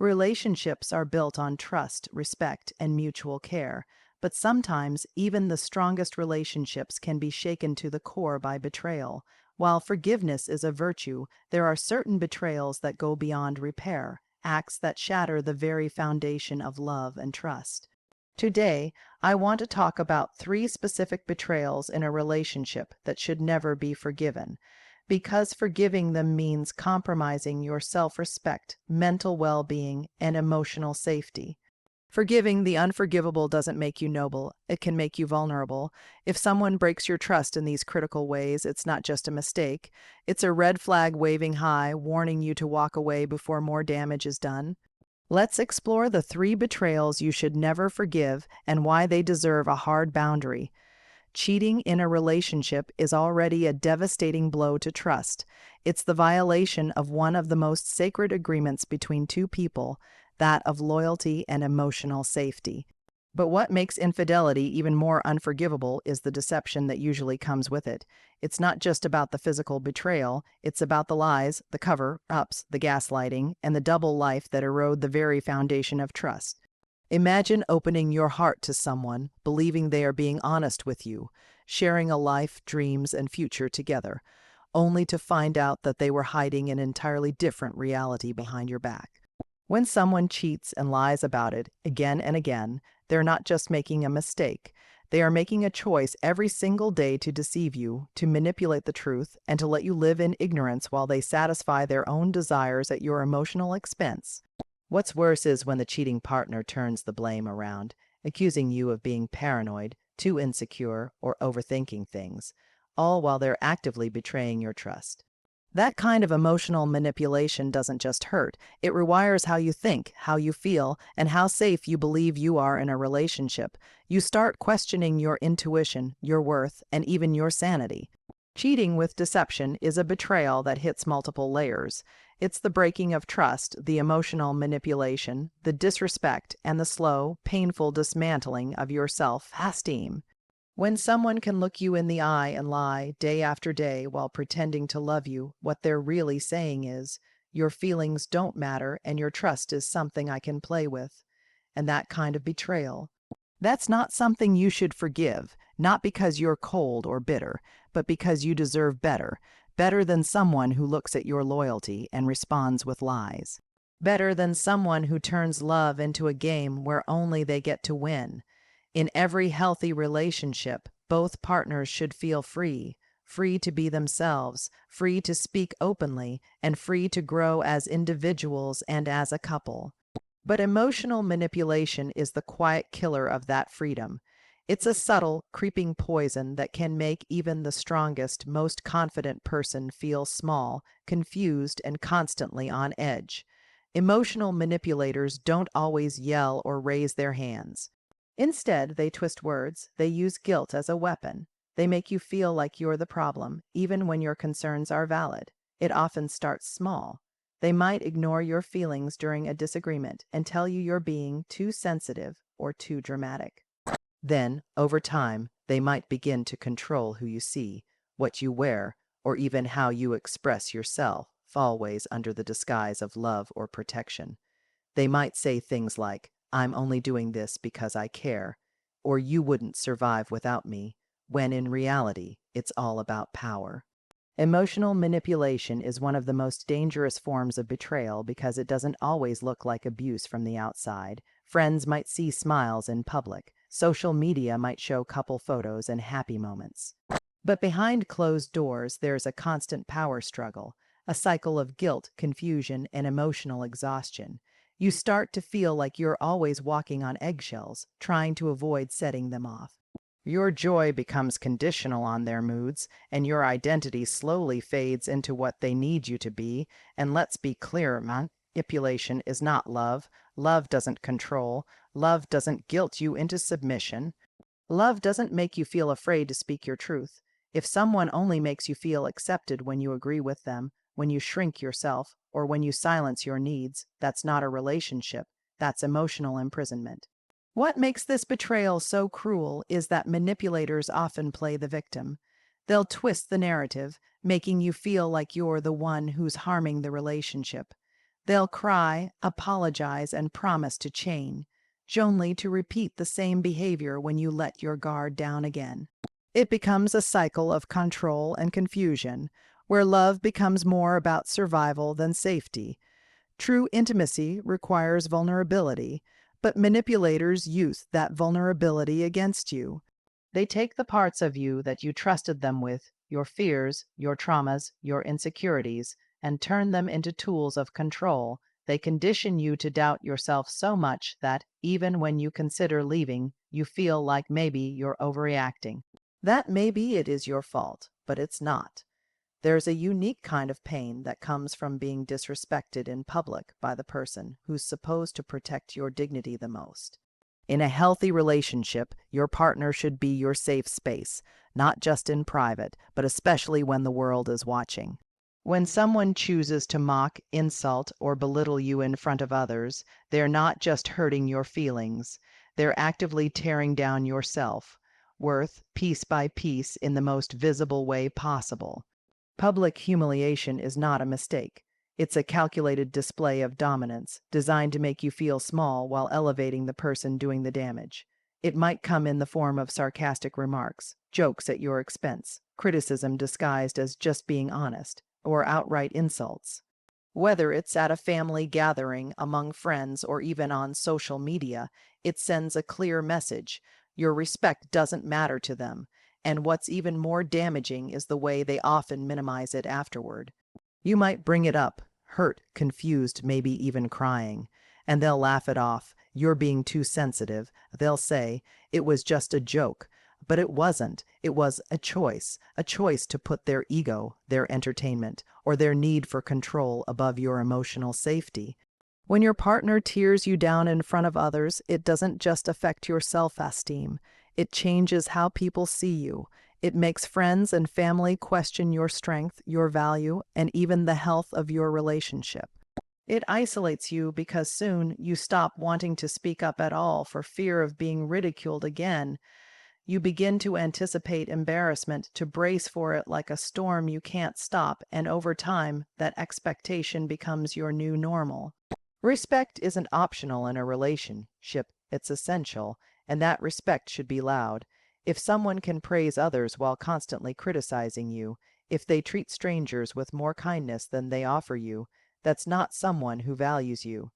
Relationships are built on trust, respect, and mutual care, but sometimes even the strongest relationships can be shaken to the core by betrayal. While forgiveness is a virtue, there are certain betrayals that go beyond repair, acts that shatter the very foundation of love and trust. Today, I want to talk about three specific betrayals in a relationship that should never be forgiven, because forgiving them means compromising your self-respect, mental well-being, and emotional safety. Forgiving the unforgivable doesn't make you noble, it can make you vulnerable. If someone breaks your trust in these critical ways, it's not just a mistake. It's a red flag waving high, warning you to walk away before more damage is done. Let's explore the three betrayals you should never forgive and why they deserve a hard boundary. Cheating in a relationship is already a devastating blow to trust. It's the violation of one of the most sacred agreements between two people, that of loyalty and emotional safety. But what makes infidelity even more unforgivable is the deception that usually comes with it. It's not just about the physical betrayal, it's about the lies, the cover-ups, the gaslighting, and the double life that erode the very foundation of trust. Imagine opening your heart to someone, believing they are being honest with you, sharing a life, dreams, and future together, only to find out that they were hiding an entirely different reality behind your back. When someone cheats and lies about it again and again, they're not just making a mistake. They are making a choice every single day to deceive you, to manipulate the truth, and to let you live in ignorance while they satisfy their own desires at your emotional expense. What's worse is when the cheating partner turns the blame around, accusing you of being paranoid, too insecure, or overthinking things, all while they're actively betraying your trust. That kind of emotional manipulation doesn't just hurt, it rewires how you think, how you feel, and how safe you believe you are in a relationship. You start questioning your intuition, your worth, and even your sanity. Cheating with deception is a betrayal that hits multiple layers. It's the breaking of trust, the emotional manipulation, the disrespect, and the slow, painful dismantling of your self-esteem. When someone can look you in the eye and lie day after day while pretending to love you, what they're really saying is, your feelings don't matter and your trust is something I can play with. And that kind of betrayal, that's not something you should forgive, not because you're cold or bitter, but because you deserve better. Better than someone who looks at your loyalty and responds with lies. Better than someone who turns love into a game where only they get to win. In every healthy relationship, both partners should feel free, free to be themselves, free to speak openly, and free to grow as individuals and as a couple. But emotional manipulation is the quiet killer of that freedom. It's a subtle, creeping poison that can make even the strongest, most confident person feel small, confused, and constantly on edge. Emotional manipulators don't always yell or raise their hands. Instead, they twist words, they use guilt as a weapon. They make you feel like you're the problem, even when your concerns are valid. It often starts small. They might ignore your feelings during a disagreement and tell you you're being too sensitive or too dramatic. Then, over time, they might begin to control who you see, what you wear, or even how you express yourself, always under the disguise of love or protection. They might say things like, "I'm only doing this because I care," or "you wouldn't survive without me," when in reality, it's all about power. Emotional manipulation is one of the most dangerous forms of betrayal because it doesn't always look like abuse from the outside. Friends might see smiles in public. Social media might show couple photos and happy moments. But behind closed doors, there's a constant power struggle, a cycle of guilt, confusion, and emotional exhaustion. You start to feel like you're always walking on eggshells, trying to avoid setting them off. Your joy becomes conditional on their moods, and your identity slowly fades into what they need you to be. And let's be clear, manipulation is not love. Love doesn't control. Love doesn't guilt you into submission. Love doesn't make you feel afraid to speak your truth. If someone only makes you feel accepted when you agree with them, when you shrink yourself, or when you silence your needs, that's not a relationship. That's emotional imprisonment. What makes this betrayal so cruel is that manipulators often play the victim. They'll twist the narrative, making you feel like you're the one who's harming the relationship. They'll cry, apologize, and promise to change, only to repeat the same behavior when you let your guard down again. It becomes a cycle of control and confusion, where love becomes more about survival than safety. True intimacy requires vulnerability, but manipulators use that vulnerability against you. They take the parts of you that you trusted them with, your fears, your traumas, your insecurities, and turn them into tools of control. They condition you to doubt yourself so much that, even when you consider leaving, you feel like maybe you're overreacting. That maybe it is your fault, but it's not. There's a unique kind of pain that comes from being disrespected in public by the person who's supposed to protect your dignity the most. In a healthy relationship, your partner should be your safe space, not just in private, but especially when the world is watching. When someone chooses to mock, insult, or belittle you in front of others, they're not just hurting your feelings, they're actively tearing down your self-worth piece by piece in the most visible way possible. Public humiliation is not a mistake. It's a calculated display of dominance, designed to make you feel small while elevating the person doing the damage. It might come in the form of sarcastic remarks, jokes at your expense, criticism disguised as just being honest, or outright insults. Whether it's at a family gathering, among friends, or even on social media, it sends a clear message. Your respect doesn't matter to them. And what's even more damaging is the way they often minimize it afterward. You might bring it up, hurt, confused, maybe even crying, and they'll laugh it off. You're being too sensitive. They'll say, it was just a joke. But it wasn't. It was a choice to put their ego, their entertainment, or their need for control above your emotional safety. When your partner tears you down in front of others, it doesn't just affect your self-esteem. It changes how people see you. It makes friends and family question your strength, your value, and even the health of your relationship. It isolates you because soon you stop wanting to speak up at all for fear of being ridiculed again. You begin to anticipate embarrassment, to brace for it like a storm you can't stop, and over time, that expectation becomes your new normal. Respect isn't optional in a relationship, it's essential, and that respect should be loud. If someone can praise others while constantly criticizing you, if they treat strangers with more kindness than they offer you, that's not someone who values you.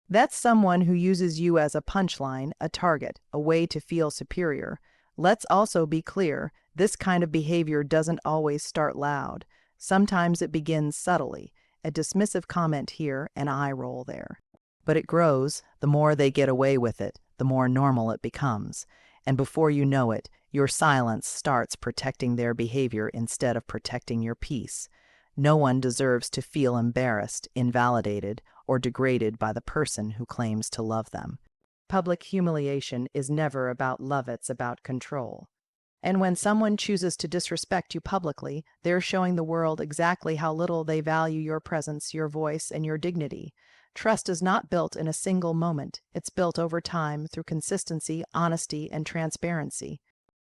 That's someone who uses you as a punchline, a target, a way to feel superior. Let's also be clear, this kind of behavior doesn't always start loud. Sometimes it begins subtly, a dismissive comment here, an eye roll there. But it grows. The more they get away with it, the more normal it becomes. And before you know it, your silence starts protecting their behavior instead of protecting your peace. No one deserves to feel embarrassed, invalidated, or degraded by the person who claims to love them. Public humiliation is never about love, it's about control. And when someone chooses to disrespect you publicly, they're showing the world exactly how little they value your presence, your voice, and your dignity. Trust is not built in a single moment. It's built over time through consistency, honesty, and transparency.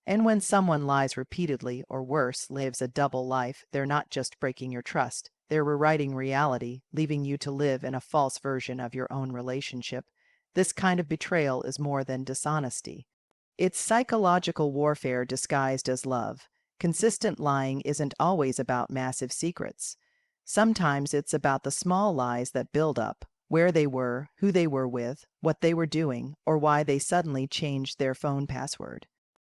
And when someone lies repeatedly, or worse, lives a double life, they're not just breaking your trust. They're rewriting reality, leaving you to live in a false version of your own relationship. This kind of betrayal is more than dishonesty. It's psychological warfare disguised as love. Consistent lying isn't always about massive secrets. Sometimes it's about the small lies that build up, where they were, who they were with, what they were doing, or why they suddenly changed their phone password.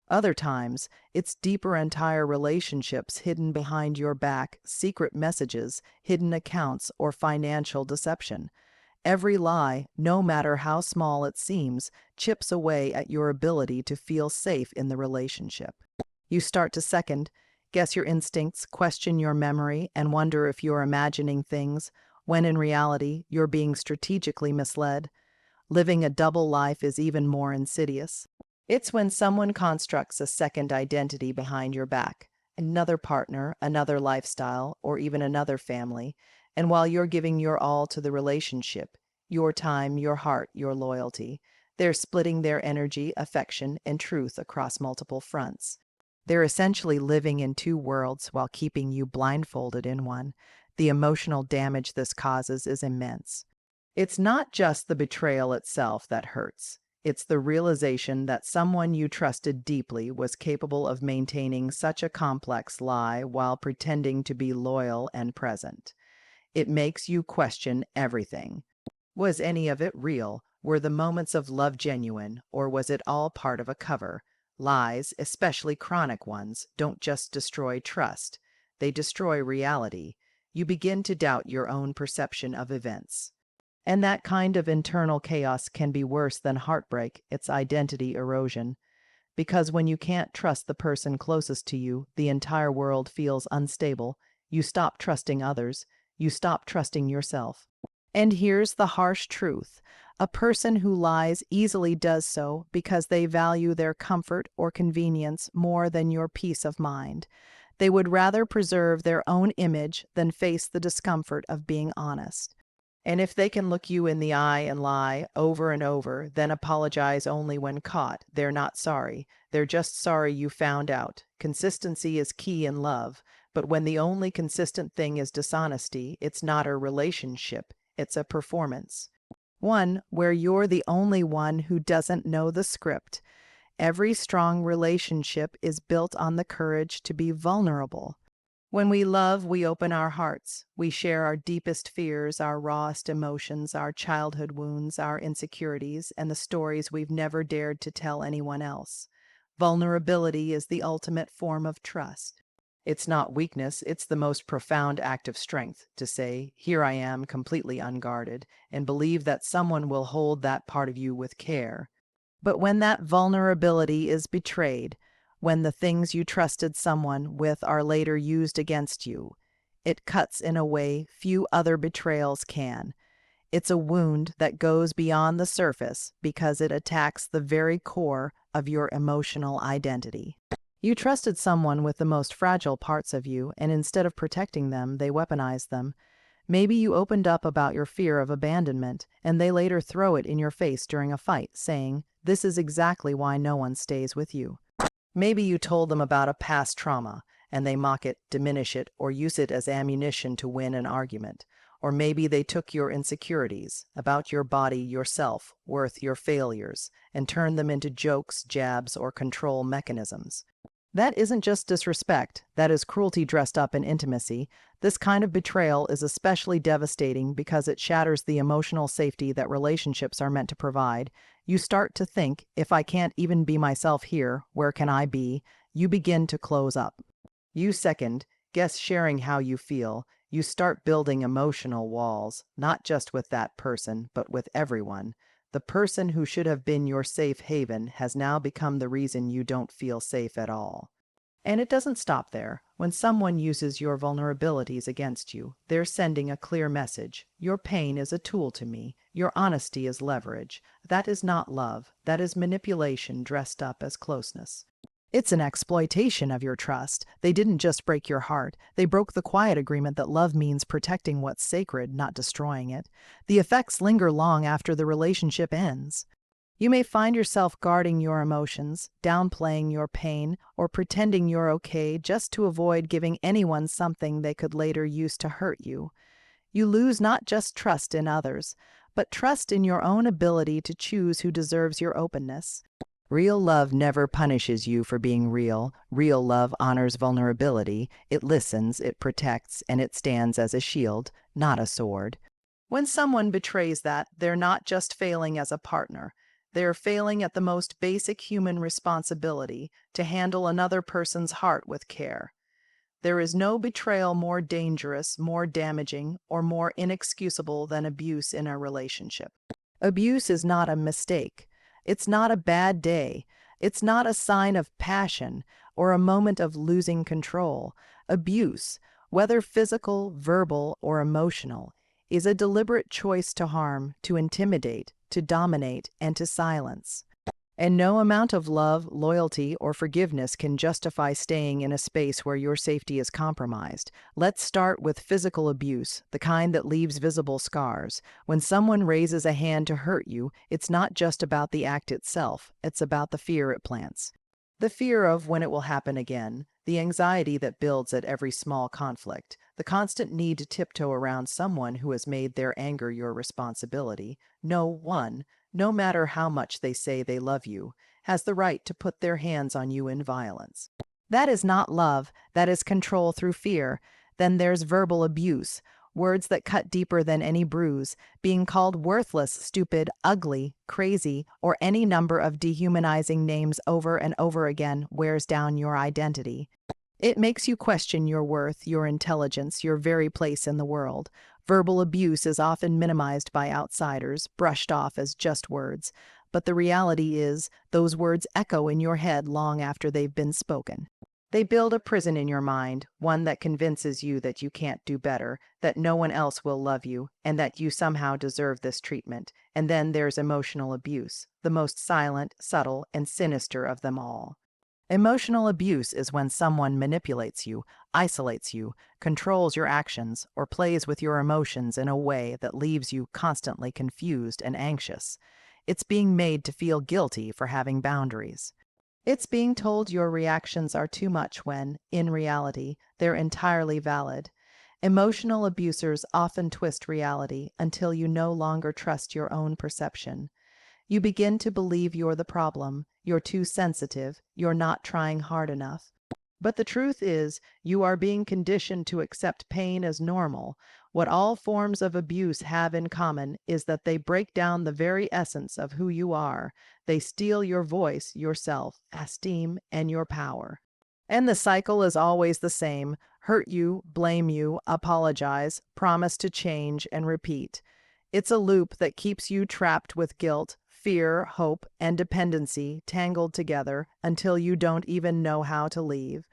Other times, it's deeper entire relationships hidden behind your back, secret messages, hidden accounts, or financial deception. Every lie, no matter how small it seems, chips away at your ability to feel safe in the relationship. You start to second, guess your instincts, question your memory, and wonder if you're imagining things, when in reality, you're being strategically misled. Living a double life is even more insidious. It's when someone constructs a second identity behind your back, another partner, another lifestyle, or even another family, and while you're giving your all to the relationship, your time, your heart, your loyalty, they're splitting their energy, affection, and truth across multiple fronts. They're essentially living in two worlds while keeping you blindfolded in one. The emotional damage this causes is immense. It's not just the betrayal itself that hurts. It's the realization that someone you trusted deeply was capable of maintaining such a complex lie while pretending to be loyal and present. It makes you question everything. Was any of it real? Were the moments of love genuine, or was it all part of a cover? Lies, especially chronic ones, don't just destroy trust. They destroy reality. You begin to doubt your own perception of events. And that kind of internal chaos can be worse than heartbreak, it's identity erosion. Because when you can't trust the person closest to you, the entire world feels unstable. You stop trusting others. You stop trusting yourself. And here's the harsh truth. A person who lies easily does so because they value their comfort or convenience more than your peace of mind. They would rather preserve their own image than face the discomfort of being honest. And if they can look you in the eye and lie over and over, then apologize only when caught, they're not sorry. They're just sorry you found out. Consistency is key in love, but when the only consistent thing is dishonesty, it's not a relationship, it's a performance. One where you're the only one who doesn't know the script. Every strong relationship is built on the courage to be vulnerable. When we love, we open our hearts. We share our deepest fears, our rawest emotions, our childhood wounds, our insecurities, and the stories we've never dared to tell anyone else. Vulnerability is the ultimate form of trust. It's not weakness, it's the most profound act of strength to say, "Here I am, completely unguarded," and believe that someone will hold that part of you with care. But when that vulnerability is betrayed, when the things you trusted someone with are later used against you, it cuts in a way few other betrayals can. It's a wound that goes beyond the surface because it attacks the very core of your emotional identity. You trusted someone with the most fragile parts of you, and instead of protecting them, they weaponized them. Maybe you opened up about your fear of abandonment, and they later throw it in your face during a fight, saying, "This is exactly why no one stays with you." Maybe you told them about a past trauma, and they mock it, diminish it, or use it as ammunition to win an argument. Or maybe they took your insecurities about your body, your self, worth, your failures, and turned them into jokes, jabs, or control mechanisms. That isn't just disrespect, that is cruelty dressed up in intimacy. This kind of betrayal is especially devastating because it shatters the emotional safety that relationships are meant to provide. You start to think, if I can't even be myself here, where can I be? You begin to close up. You second, guess sharing how you feel. You start building emotional walls, not just with that person, but with everyone. The person who should have been your safe haven has now become the reason you don't feel safe at all. And it doesn't stop there. When someone uses your vulnerabilities against you, they're sending a clear message. Your pain is a tool to me. Your honesty is leverage. That is not love. That is manipulation dressed up as closeness. It's an exploitation of your trust. They didn't just break your heart. They broke the quiet agreement that love means protecting what's sacred, not destroying it. The effects linger long after the relationship ends. You may find yourself guarding your emotions, downplaying your pain, or pretending you're okay just to avoid giving anyone something they could later use to hurt you. You lose not just trust in others, but trust in your own ability to choose who deserves your openness. Real love never punishes you for being real. Real love honors vulnerability. It listens, it protects, and it stands as a shield, not a sword. When someone betrays that, they're not just failing as a partner. They're failing at the most basic human responsibility to handle another person's heart with care. There is no betrayal more dangerous, more damaging, or more inexcusable than abuse in a relationship. Abuse is not a mistake. It's not a bad day. It's not a sign of passion or a moment of losing control. Abuse, whether physical, verbal, or emotional, is a deliberate choice to harm, to intimidate, to dominate, and to silence. And no amount of love, loyalty, or forgiveness can justify staying in a space where your safety is compromised. Let's start with physical abuse, the kind that leaves visible scars. When someone raises a hand to hurt you, it's not just about the act itself, it's about the fear it plants. The fear of when it will happen again, the anxiety that builds at every small conflict, the constant need to tiptoe around someone who has made their anger your responsibility. No one, no matter how much they say they love you, has the right to put their hands on you in violence. That is not love, that is control through fear. Then there's verbal abuse, words that cut deeper than any bruise, being called worthless, stupid, ugly, crazy, or any number of dehumanizing names over and over again wears down your identity. It makes you question your worth, your intelligence, your very place in the world. Verbal abuse is often minimized by outsiders, brushed off as just words. But the reality is, those words echo in your head long after they've been spoken. They build a prison in your mind, one that convinces you that you can't do better, that no one else will love you, and that you somehow deserve this treatment. And then there's emotional abuse, the most silent, subtle, and sinister of them all. Emotional abuse is when someone manipulates you, isolates you, controls your actions, or plays with your emotions in a way that leaves you constantly confused and anxious. It's being made to feel guilty for having boundaries. It's being told your reactions are too much when, in reality, they're entirely valid. Emotional abusers often twist reality until you no longer trust your own perception. You begin to believe you're the problem, you're too sensitive, you're not trying hard enough. But the truth is, you are being conditioned to accept pain as normal. What all forms of abuse have in common is that they break down the very essence of who you are. They steal your voice, your self-esteem, and your power. And the cycle is always the same: hurt you, blame you, apologize, promise to change, and repeat. It's a loop that keeps you trapped with guilt, fear, hope, and dependency tangled together until you don't even know how to leave.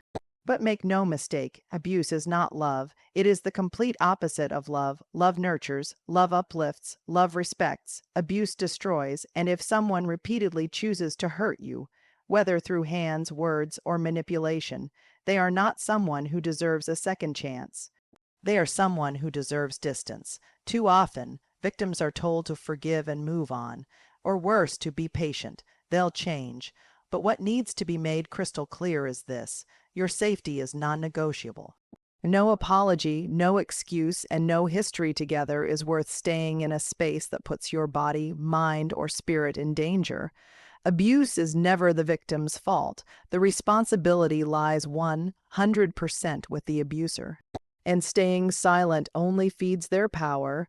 But make no mistake, abuse is not love. It is the complete opposite of love. Love nurtures, love uplifts, love respects. Abuse destroys, and if someone repeatedly chooses to hurt you, whether through hands, words, or manipulation, they are not someone who deserves a second chance. They are someone who deserves distance. Too often, victims are told to forgive and move on, or worse, to be patient. They'll change. But what needs to be made crystal clear is this: your safety is non-negotiable. No apology, no excuse, and no history together is worth staying in a space that puts your body, mind, or spirit in danger. Abuse is never the victim's fault. The responsibility lies 100% with the abuser. And staying silent only feeds their power.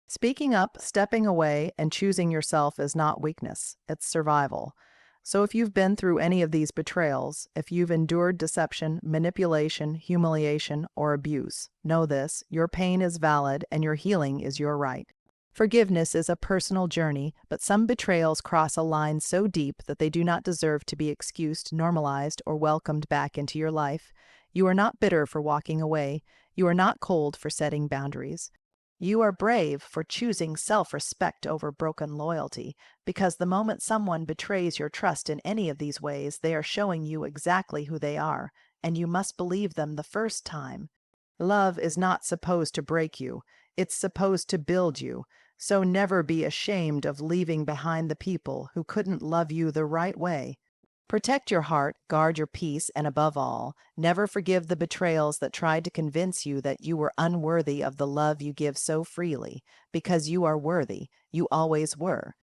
Speaking up, stepping away, and choosing yourself is not weakness, it's survival. So if you've been through any of these betrayals, if you've endured deception, manipulation, humiliation, or abuse, know this: your pain is valid and your healing is your right. Forgiveness is a personal journey, but some betrayals cross a line so deep that they do not deserve to be excused, normalized, or welcomed back into your life. You are not bitter for walking away. You are not cold for setting boundaries. You are brave for choosing self-respect over broken loyalty, because the moment someone betrays your trust in any of these ways, they are showing you exactly who they are, and you must believe them the first time. Love is not supposed to break you. It's supposed to build you. So never be ashamed of leaving behind the people who couldn't love you the right way. Protect your heart, guard your peace, and above all, never forgive the betrayals that tried to convince you that you were unworthy of the love you give so freely, because you are worthy. You always were.